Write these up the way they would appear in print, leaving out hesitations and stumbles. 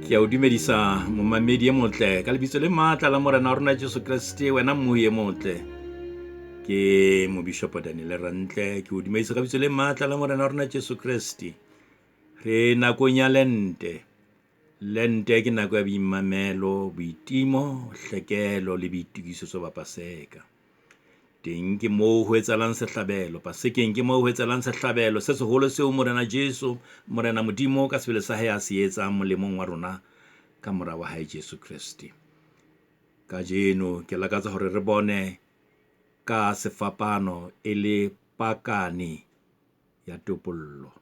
Ke a o dumedisa momamedi e motle ka lebitso le matla la Morena wa rona Jesu Kriste, wena mmuye motle. Ke Mobishopo Daniel Rantle, ke o dumedisa ka lebitso le matla la Morena wa rona Jesu Kriste. Re nakong ya lente. Lente ke nako ya boimamelo, boitimo, hlekelo le boitukisetso ba Paseka. Teng ke moo ho etsalang sehlabelo, Pasekeng ke moo ho etsalang sehlabelo se seholo seo Morena Jesu, Morena Modimo ka sebele sa hae a se etsang molemong wa rona ka mora wa hae Jesu Kriste. Ka jeno ke lakatsa hore re bone ka Sefapano e le Pakane ya Topollo.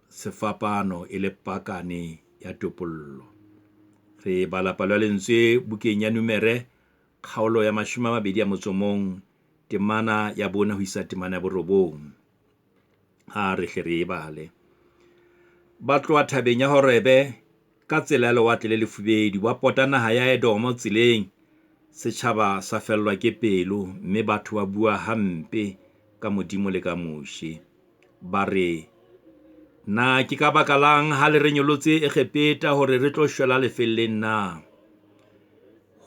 Sefapano e le Pakane ya Topollo. Re bala palo ya lentswe bukeng ya Numere, kgaolo ya 21, temana ya bona ho isa temana ya 9. Ha re hle re bale. Ba tloa thabeng ya Horebe ka tsela ya lewatle le lefubedu, ba pota naha ya Edomo tseleng. Sechaba sa fellwa ke pelo, mme batho ba bua hampe ka Modimo le ka Moshe. Ba re, na ke ka baka lang ha le re nyolotse Egepeta hore re tlo shwela lefelleng na?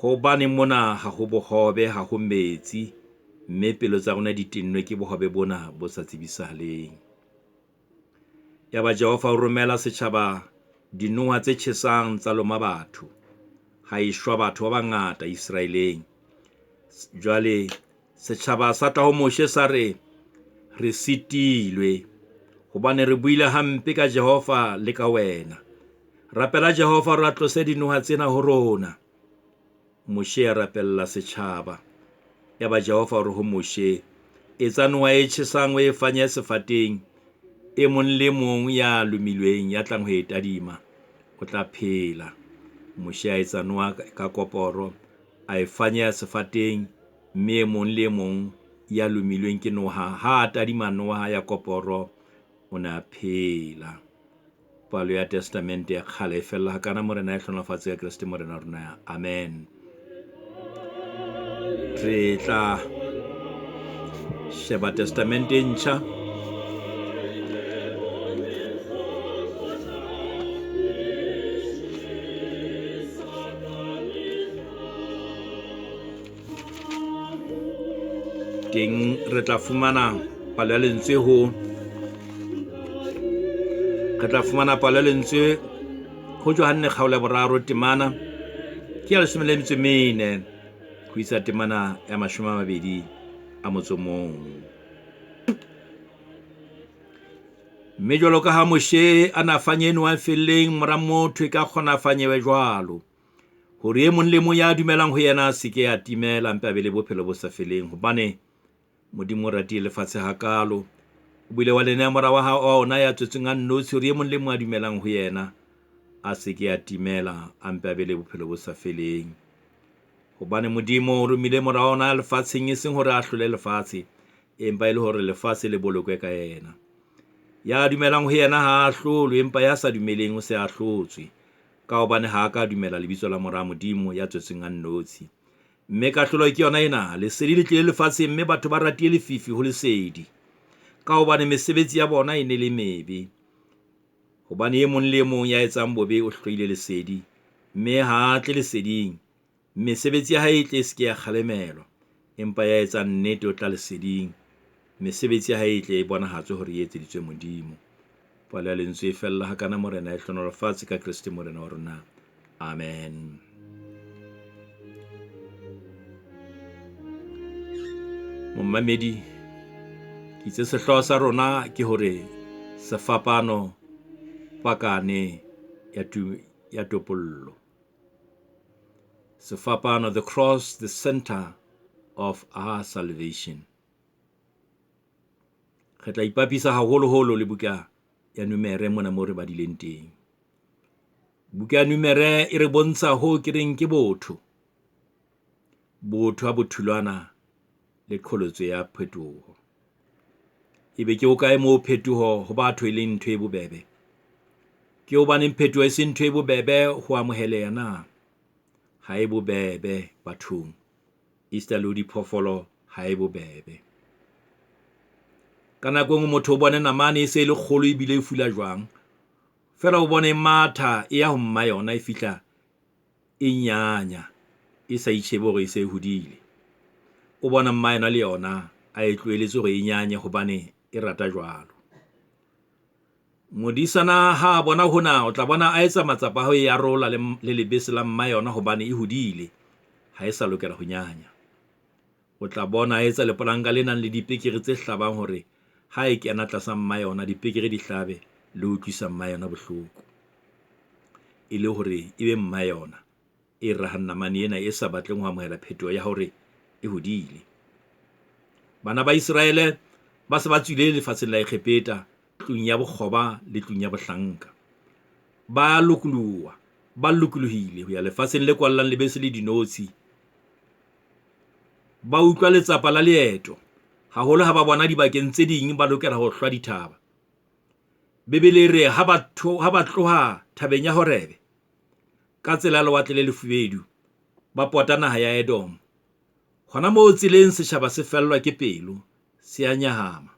Hobane mona ha ho bohobe, ha ho metsi, mme pelo tsa rona di tennwe ke bohobe bona bo sa tsebisahaleng. Ya ba Jehova o romela setjhaba dinoha tse tjhesang tsa loma batho, ha ishwa batho ba bangata Israeleng. Jwale setjhaba sa tla ho Moshe sa re sitilwe, hobane re buile hampe ka Jehova le ka wena. Rapela Jehova re tlose dinoha tsena ho rona. Moshe a rapella setjhaba. Ya ba Jehova re ho Moshe, etsa noha e tjhesang o e fanye sefateng, e mong le mong ya lumilweng ya tlang ho e tadima o tla phela. Moshe a etsa noha ka koporo, a e fanya sefateng, mme e mong le mong ya lumilweng ke noha ha a tadima noha ya koporo o na phela. Palo ya testamente ya kgale e fella hakana Morena ya hlohonolofatso ya Kriste Morena rona. Amen. Re tla sheba testamente ntjha teng. Re tla fumana palo ya lentswe ho Johanne kgaolo ya 3 temana ke ya 14 ho isa temana ya 21. Mme jwalo ka ha Moshe a na fanye noha felleng, mora motho e ka kgona fanyewe jwalo, hore e mong le mong ya dumelang ho yena se ke ya timela, mpe a be le bophelo bo sa feleng. Hobane Modimo ratile lefatshe hakalo, o bile wa lena mora wa ona ya tswetseng a nnotshi, hore e mong le mong a dumelang ho yena a se ke ya timela, a mpe a be le bophelo bo sa feleng. Hobane Modimo o romile mora ona lefatsheng e seng hore a hlole lefatshe, empa e le hore lefatshe le bolokwe ka yena. Ya dumelang ho yena ha a hlolwe, empa ya sa dumeleng o se a hlotswe, ka hobane ha a ka dumela lebitso la mora Modimo ya tswetseng a nnotshi. Mme kahlolo ke yona ena, lesedi le tlile lefatsheng, mme batho ba ratile lefifi ho lesedi, ka hobane mesebetsi ya bona e ne le mebe. Hobane e mong le mong ya etsang bobe o hloile lesedi, mme ha a tle leseding, mesebetsi ya hae e tle se ke ya kgalemelwa. Empa ya etsang nnete o tla leseding, mesebetsi ya hae e tle e bonahatswe hore e etseditswe Modimo. Palo ya lentswe e fella hakana Morena ya hlohonolofatse ka Kriste Morena wa rona. Amen. Momamedi, kitse sehloho sa rona ke hore Sefapano, Pakane ya Topollo. Sefapano, the cross, the center of our salvation. Re tla ipapisa haholoholo le buka ya Numere mona moo re badileng teng. Buka ya Numere e re bontsha ho ke reng ke botho ha bothulwana le qholotso ya phetoho. Ebe ke o kae moo phetoho ho batho e leng ntho e bobebe? Ke hobaneng phetoho e seng ntho e bobebe ho amoheleha na? Ha e bobebe bathong. Easter le diphoofolo ha e bobebe. Ka nako nngwe motho o bone namane e se le kgolo ebile e fula jwang, fela o bone matha e ya ho mma yona e fihla e nyanya e sa itshebe gore e se hodile. O bona mma yona le yona a e tloeletse gore e nyanye hobane e rata jwalo. Modisana ha bona hona o tla bona a etsa matsapa a ho e arola le lebese la mma yona hobane e hodile, ha e sa lokela ho nyanya. O tla bona a etsa lepolanga le nang le dipekere tse hlabang hore ha e kena tlasa mma yona dipekere di hlabe le utlwisa mma yona bohloko, e le hore e be mma yona e rahang namane ena e sa batleng ho amohela phetoho ya hore e hodile. Bana ba Israele ba se ba tswile lefatsheng la Egepeta, tlung ya bokgoba le tlung ya bohlanka. Ba lokolohile ho ya lefatsheng le kwallang lebese le dinotshi. Ba utlwa letsapa la leeto, haholo ha ba bona dibakeng tse ding ba lokela ho hlwa dithaba. Bebele re ha ba tloha thabeng ya Horebe ka tsela ya lewatle le lefubedu, ba pota naha ya Edom. Hona moo tseleng sechaba se fellwa ke pelo, se a nyahama.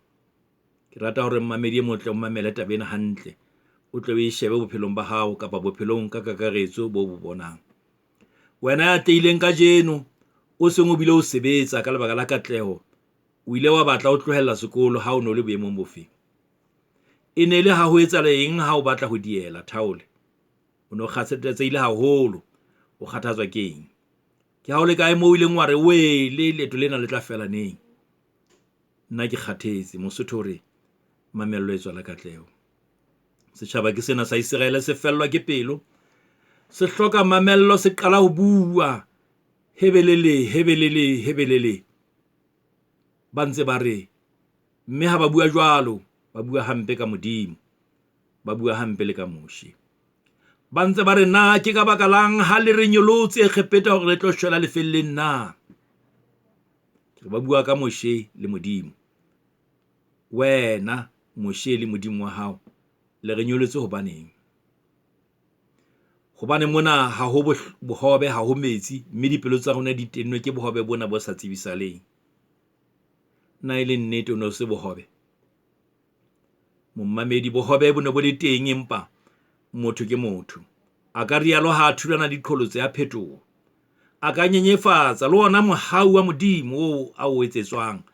Ke rata hore mmamedi e motle o mamele tabena hantle, o tle o e shebe bophelong ba hao kapa bophelong ka kakaretso bo bo bonang. Wena ya teileng ka jeno, o seng o bile o sebetsa ka lebaka la katleho, o ile wa batla o tlohella sekolo ha o no le boemong bofe? E ne le ha ho etsahala eng ha o batla ho diela thaole? O no kgathatsehile haholo, o kgathatswa ke eng? Ke ha o le kae moo ileng wa re we le leeto lena le tla fela neng? Nna ke kgathetse. Mosotho re mamello e tswa la katleho. Setjhaba ke sena sa Israele se fellwa ke pelo, se hloka mamello, se qala ho bua hebelele. Ba ntse ba re, mme ha ba bua jwalo, ba bua hampe ka Modimo, ba bua hampe le ka Moshi. Ba ntse ba re, na ke ka baka lang ha le re nyolotse Egepeta hore le tlo shwela lefelleng na? Ba bua ka Moshi le Modimo. Wena Moshi le Modimo wa hao le re nyolotse hobaneng? Hobane mona ha ho bohobe, ha ho metsi, mme dipelo tsa rona di tennwe ke bohobe bona bo sa tsebisaleng. Na ile nnete o no se bohobe? Mommamedi, bohobe bo ne bo le teng, empa motho ke motho. A ka rialo ha thulana diqholotse ya phetoho. A ka nyenyefatsa le ona mohau wa Modimo o a o etsetswang.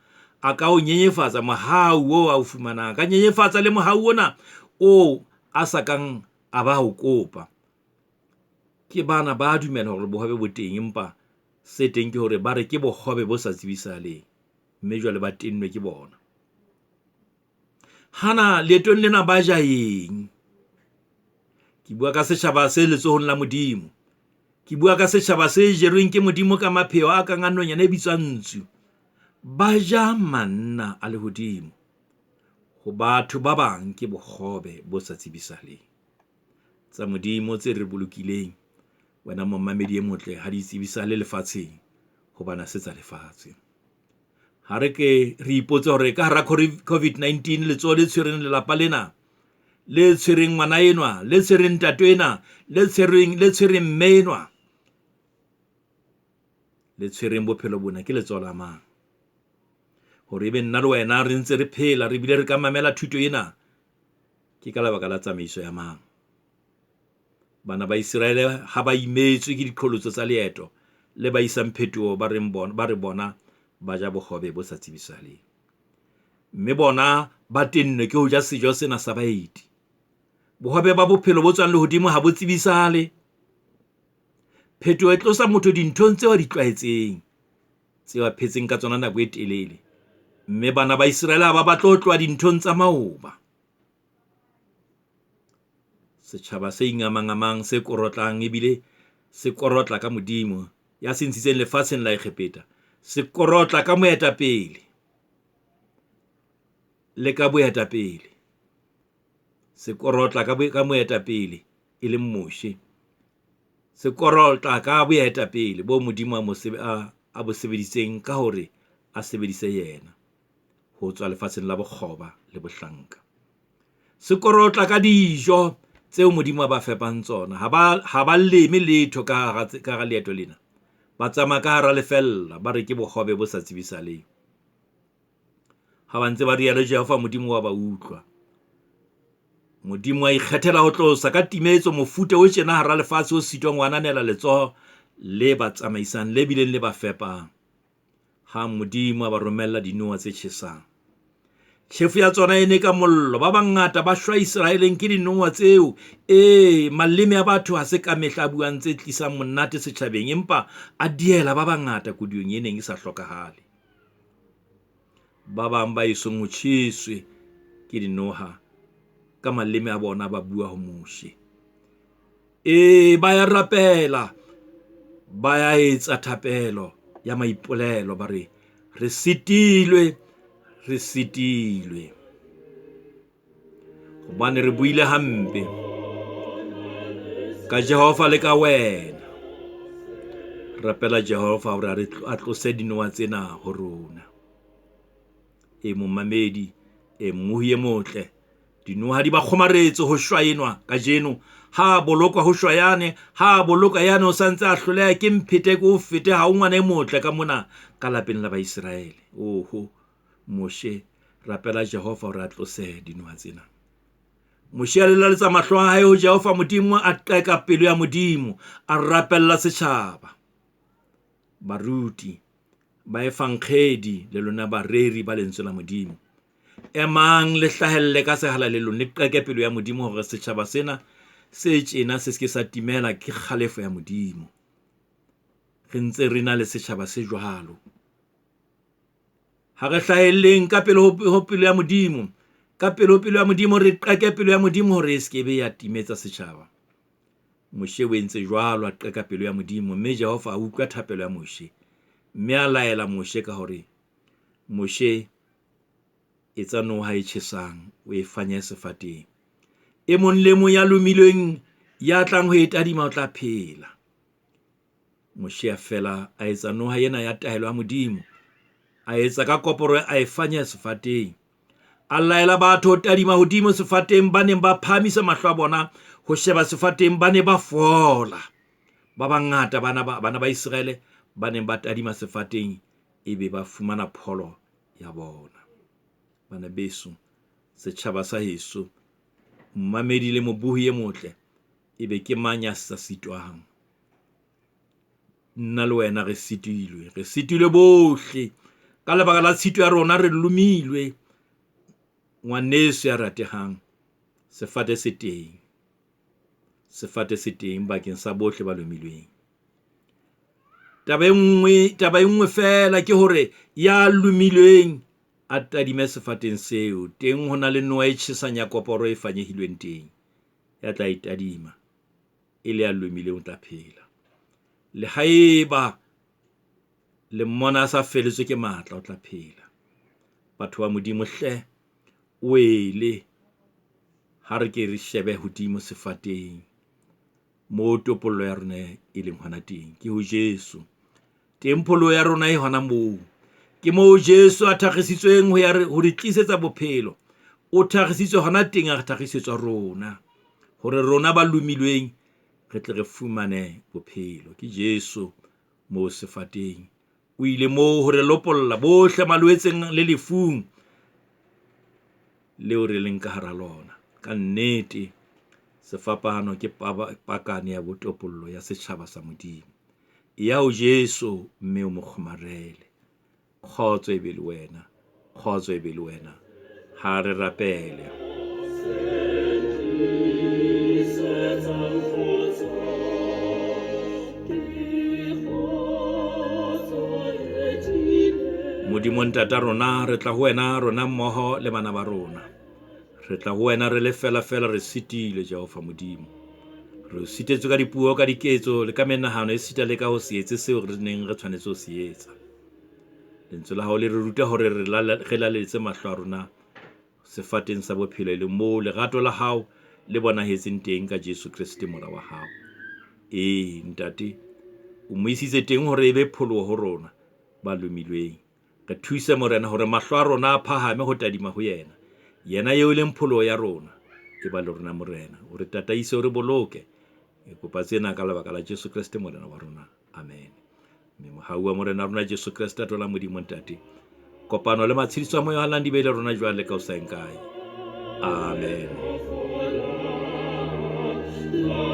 A ka o nyenyefatsa mohau o a o fumanang. Ka nyenyefatsa le mohau ona o a sa kang a ba ho kopa. Ke bana ba dumela hore bohobe bo teng, empa se teng ke hore ba re ke bohobe bo sa tsebisahaleng, mme jwale ba tennwe ke bona. Hana leetong lena ba ja eng? Ke bua ka setjhaba se letsohong la Modimo. Ke bua ka setjhaba se jerweng ke Modimo ka mapheo a kang anonyana e bitswang ntshu. Ba ja manna a lehodimo. Ho batho ba bang ke bohobe bo sa tsebisahaleng. Tsa Modimo tse re bolokileng, wena mommamedi e motle, ha di tsebisahale lefatsheng, hobane se tsa lefatshe. Ha re ke re ipotse hore ka hara COVID-19 letsoho le tshwereng lelapa lena, le tshwereng ngwana enwa, le tshwereng ntate ena, le tshwereng mme enwa, le tshwereng bophelo bona, ke letsoho la mang? Hore ebe nna le wena re ntse re phela, re bile re ka mamela thuto ena, ke ka lebaka la tsamaiso ya mang? Bana ba Israele ha ba imetswe ke diqholotso tsa leeto le ba isang phetoho, ba re bona ba ja bohobe bo sa tsebisahaleng. Mme bona ba tennwe ke ho ja sejo sena sa baeti. Bohobe ba bophelo bo tswang lehodimo ha bo tsebisahale. Phetoho e tlosa motho dinthong tseo a di tlwaetseng, tseo a phetseng ka tsona nako e telele. Mme bana ba Israele ha ba batla ho tloha dinthong tsa maoba. Setjhaba se ingamangamang, se korotlang, ebile se korotla ka Modimo ya se ntshitseng lefatsheng la Egepeta. Se korotla ka moetapele le ka boetapele. Se korotla ka moetapele e le Moshi. Se korotla ka boetapele bo Modimo a bo sebeditseng ka hore a sebedise yena ho tswa lefatsheng la bokgoba le bohlanka. Se korotla ka dijo tseo Modimo ba fepang tsona. Ha ba leme letho ka hara leeto lena. Ba tsamaya ka hara lefella, ba re ke bohobe bo sa tsebisahaleng. Ha ba ntse ba rialo Jehova Modimo wa ba utlwa. Modimo a ikgethela ho tlosa ka timetso mofuta o tjena hara lefatshe o sitwang wa ananela letsoho le ba tsamaisang le bileng le ba fepang. Ha Modimo a ba romella dinoha tse tjhesang. Tjhefu ya tsona e ne ka mollo, ba bangata ba shwa Israeleng ke dinoha tseo. Maleme a batho ha se ka mehla a buang tse tlisang monate setjhabeng, empa a diela ba bangata kodiong e neng e sa hlokahale. Ba bang ba esong ho tjheswe ke dinoha ka maleme a bona ba bua ho Moshe. Ba ya rapela, ba ya etsa thapelo ya maipolelo, ba re sitilwe, re sitilwe. Hobane re buile hampe ka Jehova le ka wena. Rapela Jehova hore a tlose dinoha tsena ho rona. Momamedi, mmuhi e motle, dinoha di ba kgomaretse ho shwa enwa ka jeno. Ha bolokwa ho shwa yane, ha bolokwa yane o santse a hloleha ke mphete ko fete ha o ngwana e motle ka mona ka lapeng la Baisraele. Moshe, rapela Jehova hore a tlose dinoha tsena. Moshe a lelaletsa mahlo a hae ho Jehova Modimo, a qeka pelo ya Modimo, a rapella setjhaba. Baruti ba efankgedi le lona bareri ba lentswe la Modimo, emang le hlahelle ka sehala le lona, le qeke pelo ya Modimo hore setjhaba sena se tjena se ske sa timela ke kgalefo ya Modimo. Re ntse re na le setjhaba se jwalo. Ha re hlahelleng ka pelo ho pelo ya Modimo, ka pelo ya Modimo, re qeke pelo ya Modimo hore e skebe ya timetsa setjhaba. Moshe o entse jwalo, a qeka pelo ya Modimo, mme Jehova a utlwa thapelo ya Moshe, mme a laela Moshe ka hore, Moshe, etsa noha e tjhesang, o e fanye sefateng. E mong le mong ya lumilweng ya tlang ho e tadima o tla phela. Moshe a fela a etsa noha ena ya tahelo ya Modimo, a etsa ka koporo, a e fanya sefateng. A laela batho ho tadima hodimo sefateng, ba neng ba phamisa mahlo a bona ho sheba sefateng, ba ne ba fola. Ba bangata bana ba Israele ba neng ba tadima sefateng, ebe ba fumana pholo ya bona. Bana beso, setjhaba sa heso, mmamedi le mobuhi e motle, ebe ke mang ya sa sitwang? Nna le wena re sitilwe bohle ka lebaka la tshito ya rona, re lumilwe. Ngwaneso ya ratehang, sefate se teng bakeng sa bohle ba lumilweng. Taba e nngwe fela ke hore ya lumilweng a tadime sefateng seo, teng ho na le noha e tjhesang ya koporo e fanyehilweng teng, ya tla itadima, e le ya lumileng o tla phela. Le haeba le mmona a sa feletswe ke matla, o tla phela. Batho ba Modimo hle, wele ha re ke re shebe hodimo sefateng, mo topollo ya rona e leng hona teng, ke ho Jesu. Tempolo ya rona e hona moo, ke moo Jesu a thagisitsweng ho re tlisetsa bophelo. O thagisitswe hona teng, a re thagisetswa rona, hore rona ba lumilweng re tle re fumane bophelo. Ke Jesu moo sefateng, o ile moo hore lopolla bohle malwetseng le lefung leo re leng ka hara lona. Ka nnete Sefapano ke pakane ya botopollo ya setjhaba sa Modimo. Ya ho Jesu, mme o mo kgomarele. Kgotso e be le wena, kgotso e be le wena. Ha re rapele. Modimo ntata rona, re tla ho wena rona mmoho le bana ba rona. Re tla ho wena re le fela re sitile Jehova Modimo. Re sitetswe ka dipuo, ka diketso le ka menahano e sita le ka ho se etse seo re neng re tshwanetse ho se etsa. Lentswe la hao le re ruta hore re laletse mahlo a rona sefateng sa bophelo, le moo lerato la hao le bonahetseng teng ka Jesu Kriste mora wa hao. Ntate, o mo isitse teng hore e be pholoho ho rona ba lumilweng. Re thuse Morena hore mahlo a rona a phahame ho tadima ho yena, yena eo leng pholoho ya rona, e ba le rona Morena. O re tataise, o re boloke. E kopa tsena ka lebaka la Jesu Kriste Morena wa rona. Amen. Mme mohau wa Morena rona Jesu Kriste a tola Modimo ntate, kopano le matshediso a moya halang di be le rona jwale ka hoseng kae. Amen. Amen.